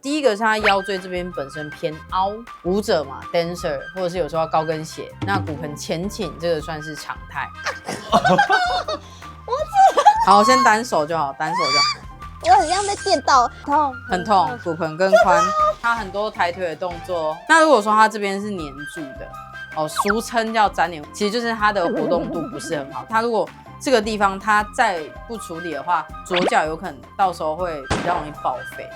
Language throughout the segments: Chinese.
第一个是他腰椎这边本身偏凹，舞者嘛 ，dancer， 或者是有时候要高跟鞋，那骨盆前倾这个算是常态。好，先单手就好，单手就好。我很像被电到，痛，很痛，骨盆更宽。他很多抬腿的动作。那如果说他这边是黏住的，哦，俗称叫粘连，其实就是他的活动度不是很好。他如果这个地方他再不处理的话，左脚有可能到时候会比较容易报废。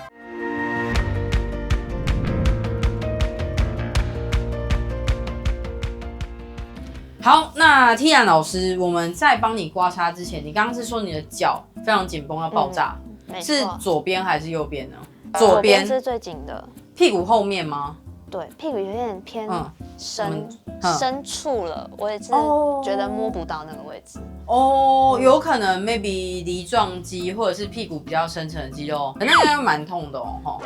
好，那 Tian 老师，我们在帮你刮痧之前，你刚刚是说你的脚非常紧绷要爆炸，是左边还是右边呢？左边是最紧的，屁股后面吗？对，屁股有点偏深处了，我也是觉得摸不到那个位置。哦，有可能 maybe 梨状肌或者是屁股比较深层的肌肉，那应该蛮痛的哦。好，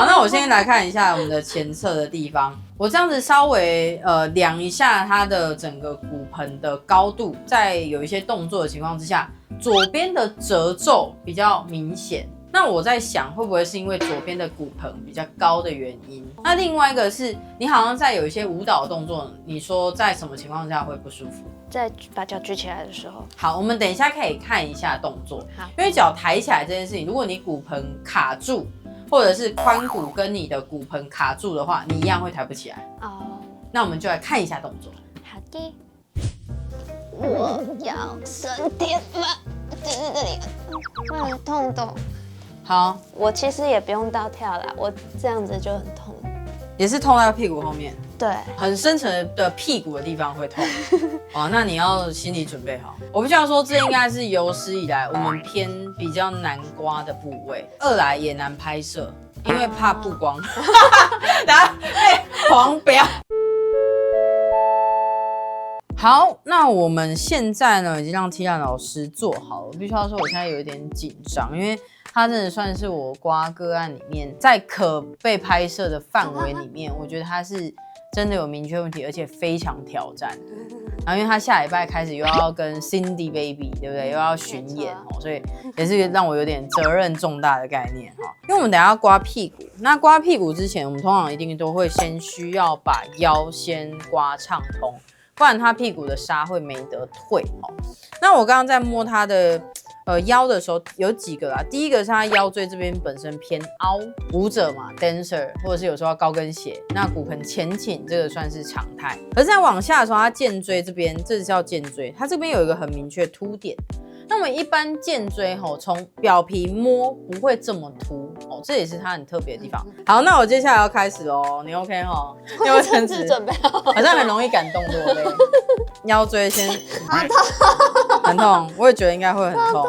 那我先来看一下我们的前侧的地方，我这样子稍微量一下它的整个骨盆的高度，在有一些动作的情况之下，左边的褶皱比较明显。那我在想，会不会是因为左边的骨盆比较高的原因？那另外一个是你好像在有一些舞蹈动作，你说在什么情况下会不舒服？在把脚举起来的时候。好，我们等一下可以看一下动作。好，因为脚抬起来这件事情，如果你骨盆卡住，或者是髋骨跟你的骨盆卡住的话，你一样会抬不起来。哦，那我们就来看一下动作。好的，我要升天吗？就是这里，痛痛。好，我其实也不用倒跳啦，我这样子就很痛，也是痛在屁股后面，对，很深层的屁股的地方会痛。哦，那你要心理准备好。我必须要说，这应该是有史以来我们偏比较难刮的部位，二来也难拍摄，因为怕曝光。等下被黄标。好，那我们现在呢已经让 Tian 老师做好了。我必须要说，我现在有一点紧张，因为他真的算是我刮个案里面，在可被拍摄的范围里面，我觉得他是真的有明确问题，而且非常挑战。然后因为他下礼拜开始又要跟 Cindy Baby， 对不对？又要巡演哦，所以也是让我有点责任重大的概念哈。因为我们等一下要刮屁股，那刮屁股之前，我们通常一定都会先需要把腰先刮畅通。不然他屁股的痧会没得退哦。那我刚刚在摸他的腰的时候，有几个啦。第一个是他腰椎这边本身偏凹，舞者嘛 ，dancer， 或者是有时候要高跟鞋，那骨盆前倾这个算是常态。可是在往下的时候，他肩椎这边，这是叫肩椎，它这边有一个很明确凸点。那我们一般肩椎从表皮摸不会这么凸哦，这也是它很特别的地方。好，那我接下来要开始喽，你 OK 哈？你有甚至准备好，好像很容易感动落泪。腰椎先很痛，很痛，我也觉得应该会很痛。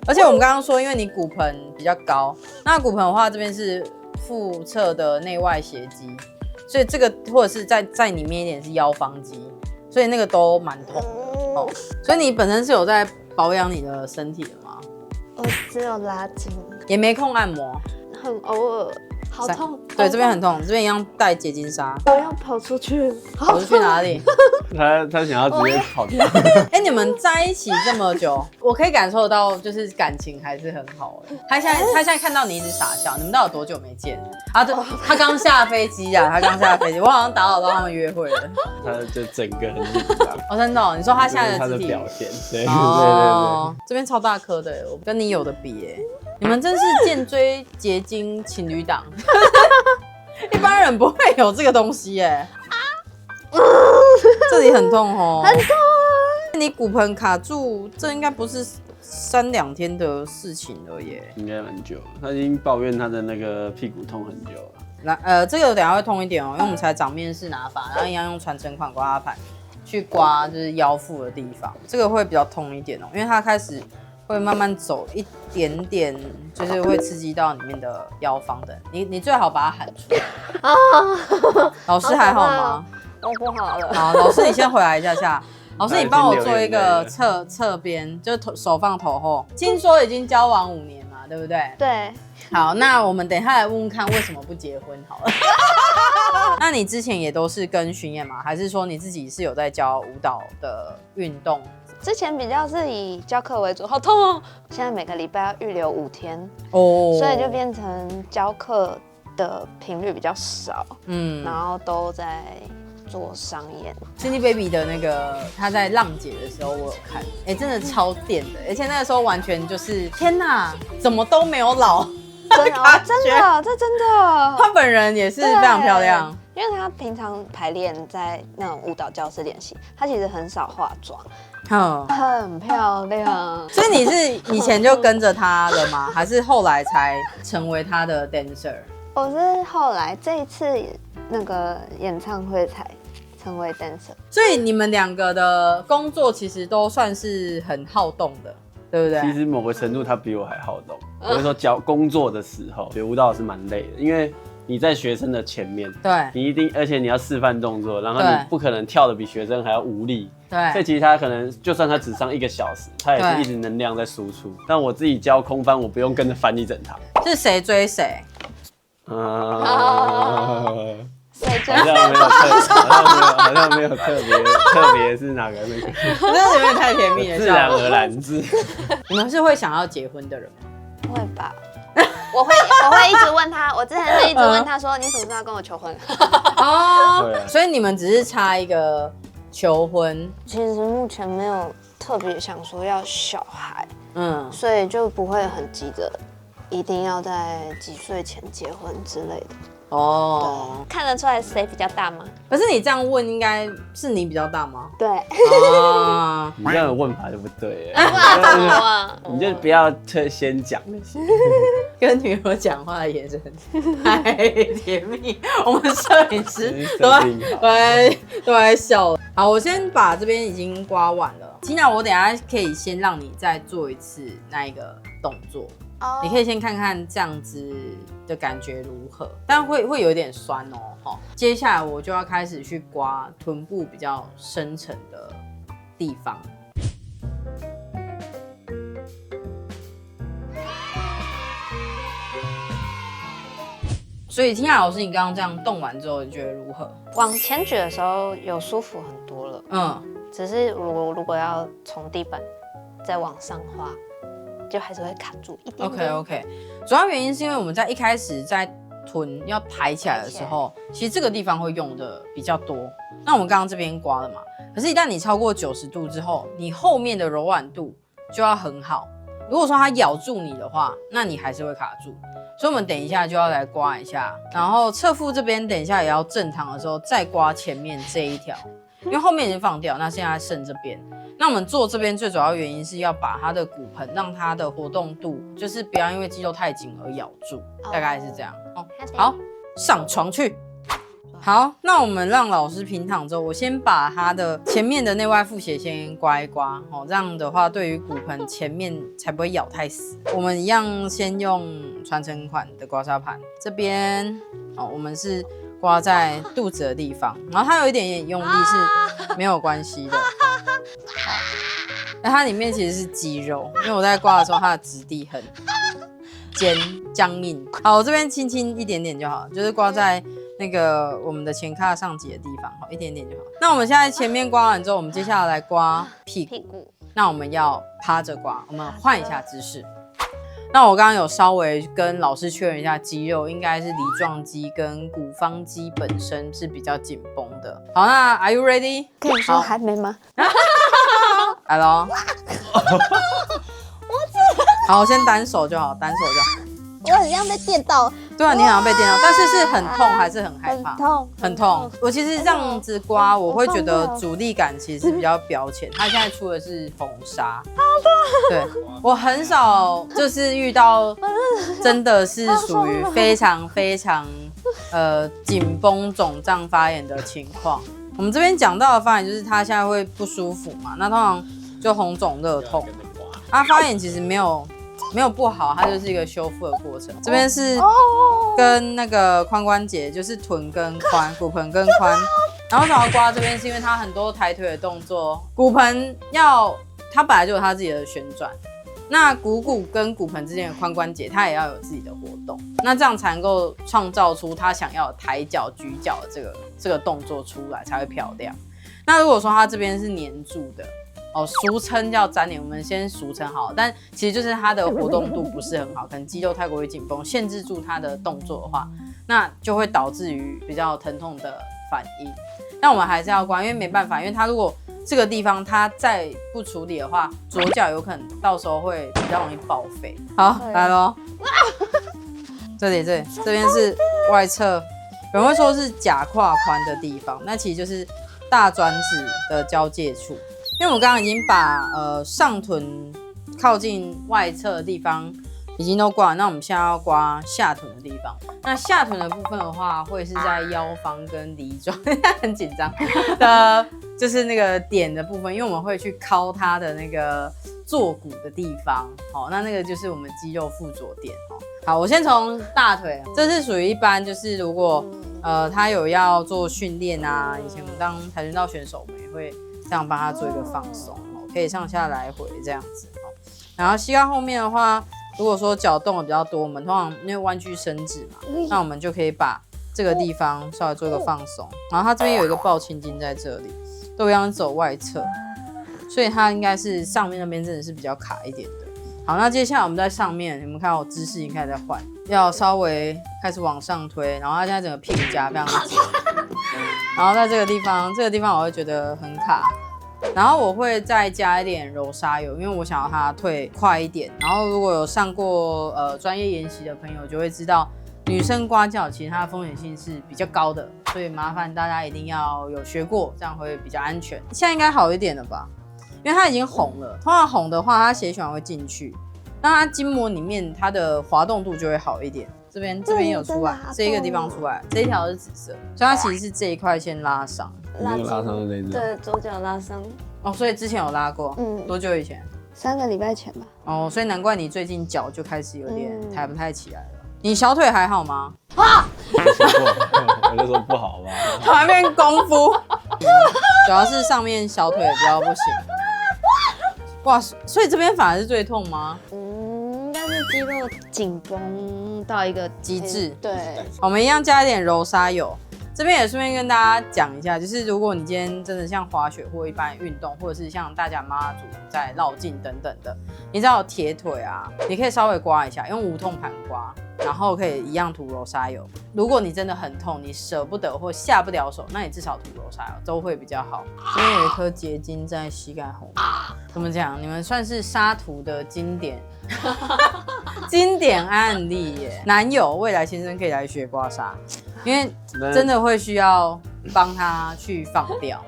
而且我们刚刚说，因为你骨盆比较高，那骨盆的话这边是腹侧的内外斜肌，所以这个或者是在里面一点是腰方肌，所以那个都蛮痛的哦。所以你本身是有在保养你的身体的吗？我只有拉筋，也没空按摩，很偶尔，好痛。对，这边很痛，这边一样带结晶纱。我要跑出去，跑出去哪里？他想要直接跑掉。哎，你们在一起这么久，我可以感受到就是感情还是很好哎。他现在看到你一直傻笑，你们到底有多久没见啊？他刚下飞机啊，他刚下飞机，我好像打扰到他们约会了。他就整个很紧张。哦，真的哦，你说他现在他的肢体表现，对哦，这边超大颗的，我跟你有的比哎，你们真是肩椎结晶情侣档。一般人不会有这个东西哎。这里很痛哦，很痛啊！你骨盆卡住，这应该不是3-2天的事情了耶，应该蛮久了。他已经抱怨他的那个屁股痛很久了。这个等一下会痛一点哦，因为我们才掌面式拿法，然后一样用传承款刮痧盘去刮就是腰腹的地方，这个会比较痛一点哦，因为它开始会慢慢走一点点，就是会刺激到里面的腰方的。你最好把它喊出来啊！老师还好吗？我不好了。好，老师你先回来一下。老师，你帮我做一个侧边，就手放头后。听说已经交往5年嘛，对不对？对。好，那我们等一下来问问看为什么不结婚好了。那你之前也都是跟巡演吗？还是说你自己是有在教舞蹈的运动？之前比较是以教课为主，好痛哦！现在每个礼拜要预留5天哦，所以就变成教课的频率比较少，然后都在做商演。Cindy Baby 的那个他在浪姐的时候我有看，真的超电的，而且那个时候完全就是天哪，怎么都没有老。真的，这真的。她本人也是非常漂亮，因为她平常排练在那种舞蹈教室练习，她其实很少化妆，很漂亮。所以你是以前就跟着她了吗？还是后来才成为她的 dancer？ 我是后来这一次那个演唱会才成为 dancer。所以你们两个的工作其实都算是很好动的。对不对？其实某个程度他比我还好动。我是说工作的时候学舞蹈是蛮累的，因为你在学生的前面，对，你一定，而且你要示范动作，然后你不可能跳得比学生还要无力。对，所以其实他可能就算他只上1个小时，他也是一直能量在输出。但我自己教空翻，我不用跟着翻一整堂。是谁追谁？好像没有特别是哪个那个，那有点太甜蜜了，自然而然之。你们是会想要结婚的人吗？会吧，我会一直问他，我之前是一直问他说，你什么时候要跟我求婚？哦，所以你们只是差一个求婚。其实目前没有特别想说要小孩，所以就不会很急着一定要在几岁前结婚之类的。哦，看得出来谁比较大吗？可是你这样问，应该是你比较大吗？对。啊，你这样的问法就不对。你就不要先讲那些。跟女友讲话的眼神太甜蜜，我们摄影师都在笑。好，我先把这边已经刮完了。Tina，我等一下可以先让你再做一次那一个动作。你可以先看看这样子的感觉如何，但会有一点酸哦。接下来我就要开始去刮臀部比较深层的地方。所以Tina老师，你刚刚这样动完之后，你觉得如何？往前举的时候有舒服很多了，只是如果要从地板再往上滑，就还是会卡住一点点。OK， 主要原因是因为我们在一开始在臀要抬起来的时候，其实这个地方会用的比较多。那我们刚刚这边刮了嘛，可是一旦你超过90度之后，你后面的柔软度就要很好。如果说它咬住你的话，那你还是会卡住。所以我们等一下就要来刮一下，然后侧腹这边等一下也要正躺的时候再刮前面这一条，因为后面已经放掉，那现在剩这边。那我们做这边最主要原因是要把它的骨盆让它的活动度，就是不要因为肌肉太紧而咬住，大概是这样。好，上床去。好，那我们让老师平躺之后，我先把他的前面的内外腹斜先刮一刮，这样的话对于骨盆前面才不会咬太死。我们一样先用传承款的刮痧盘，这边我们是刮在肚子的地方，然后它有一点点用力是没有关系的。那它里面其实是肌肉，因为我在刮的时候它的质地很僵硬。好，我这边轻轻一点点就好，就是刮在那个我们的前髂上棘的地方，一点点就好。那我们现在前面刮完之后，我们接下来刮屁股。那我们要趴着刮，我们换一下姿势。那我刚刚有稍微跟老师确认一下肌肉，应该是梨状肌跟骨方肌本身是比较紧绷的。好，那 Are you ready？ 跟你说还没吗？来咯。好，我先单手就好，单手就好。我很像被电到。对啊，你好像被电到，但是是很痛还是很害怕？很痛。我其实这样子刮，我会觉得阻力感其实是比较表浅。它现在出的是红纱。好的。对，我很少就是遇到真的是属于非常非常紧绷肿胀发炎的情况。我们这边讲到的发炎就是它现在会不舒服嘛，那通常就红肿热痛。它发炎其实没有不好，它就是一个修复的过程。这边是跟那个髋关节，就是臀跟髋，骨盆跟髋。然后想要刮这边是因为它很多抬腿的动作，骨盆它本来就有它自己的旋转，那骨跟骨盆之间的髋关节它也要有自己的活动，那这样才能够创造出它想要抬脚举脚的这个动作出来才会漂亮。那如果说它这边是黏住的，俗称叫粘连，我们先俗称好了，但其实就是它的活动度不是很好，可能肌肉太过于紧绷，限制住它的动作的话，那就会导致于比较疼痛的反应。那我们还是要刮，因为没办法，因为它如果这个地方它再不处理的话，左脚有可能到时候会比较容易报废。好，来咯。这边是外侧，有人会说是假胯宽的地方，那其实就是大转子的交界处。因为我们刚刚已经把上臀靠近外侧的地方已经都刮了，那我们现在要刮下臀的地方。那下臀的部分的话，会是在腰方跟梨状，很紧张的，就是那个点的部分，因为我们会去敲它的那个坐骨的地方。好，那个就是我们肌肉附着点。好，我先从大腿，这是属于一般，就是如果他有要做训练啊，以前我们当跆拳道选手，我们也会这样帮他做一个放松，可以上下来回这样子。然后膝盖后面的话，如果说脚动的比较多，我们通常因为弯曲伸直嘛，那我们就可以把这个地方稍微做一个放松。然后它这边有一个抱青筋在这里，都一样走外侧，所以它应该是上面那边真的是比较卡一点的。好，那接下来我们在上面，你们看我姿势已经开始在换，要稍微开始往上推，然后它现在整个屁股夹非常紧，然后在这个地方我会觉得很卡，然后我会再加一点柔沙油，因为我想要它退快一点。然后如果有上过专业研习的朋友就会知道，女生刮脚其实它的风险性是比较高的，所以麻烦大家一定要有学过，这样会比较安全。现在应该好一点了吧？因为它已经红了，通常红的话，它血管会进去，那它筋膜里面它的滑动度就会好一点。这边有出来，这一个地方出来，这一条是紫色，所以它其实是这一块先拉伤。拉伤的那种。对，左脚拉伤。哦，所以之前有拉过，多久以前？3个礼拜前吧。哦，所以难怪你最近脚就开始有点抬不太起来了。你小腿还好吗？啊！我就说不好吧。突然变功夫，主要是上面小腿比较不行。哇，所以这边反而是最痛吗？应该是肌肉紧绷到一个极致。对，我们一样加一点柔沙油。这边也顺便跟大家讲一下，就是如果你今天真的像滑雪或一般运动，或者是像大甲妈祖在绕境等等的，你知道有铁腿啊，你可以稍微刮一下，用无痛盘刮，然后可以一样涂柔沙油。如果你真的很痛，你舍不得或下不了手，那你至少涂柔沙油都会比较好。这边有一颗结晶在膝盖后面，怎么讲？你们算是沙图的经典案例耶。男友未来先生可以来学刮痧，因为真的会需要帮他去放掉。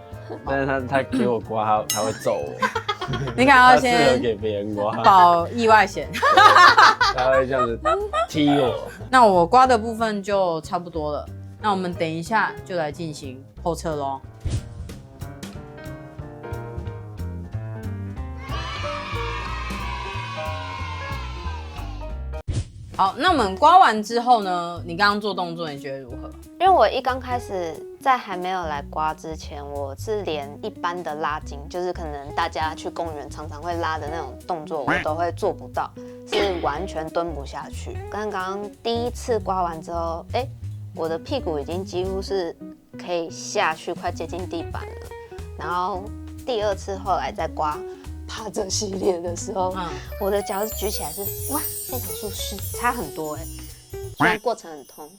但是他给我刮，他会揍我。你可能要先适合给别人刮，保意外险。他会这样子踢我。那我刮的部分就差不多了，那我们等一下就来进行后侧咯。好，那我们刮完之后呢？你刚刚做动作，你觉得如何？因为我一刚开始在还没有来刮之前，我是连一般的拉筋，就是可能大家去公园常常会拉的那种动作，我都会做不到，是完全蹲不下去。刚刚第一次刮完之后，我的屁股已经几乎是可以下去，快接近地板了。然后第二次后来再刮趴着系列的时候，我的脚举起来是哇，非常舒适，差很多虽然过程很痛，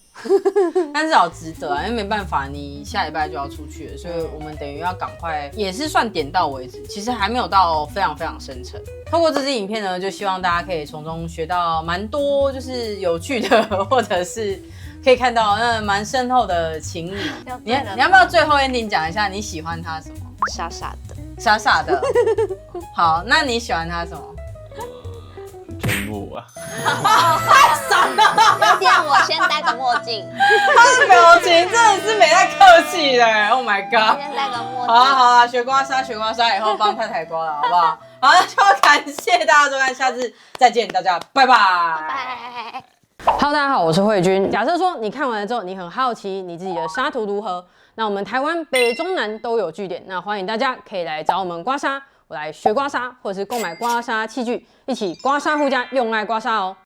但是好值得啊，因为没办法，你下礼拜就要出去了，所以我们等于要赶快，也是算点到为止。其实还没有到非常非常深层。透过这支影片呢，就希望大家可以从中学到蛮多，就是有趣的，或者是可以看到那蛮深厚的情谊。你要不要最后 ending 讲一下你喜欢他什么？傻傻的。傻傻的。好，那你喜欢他什么？全部啊。太傻了！要这样，我先戴个墨镜。他的表情真的是没太客气的 ，Oh my god！ 先戴个墨镜。好啊好啊，学刮痧以后帮太太刮了，好不好？好，那就感谢大家收看，下次再见，大家拜拜。拜。Hello， 大家好，我是慧君。假设说你看完了之后，你很好奇你自己的痧图如何，那我们台湾北中南都有据点，那欢迎大家可以来找我们刮痧，我来学刮痧，或者是购买刮痧器具，一起刮痧护家，用爱刮痧哦。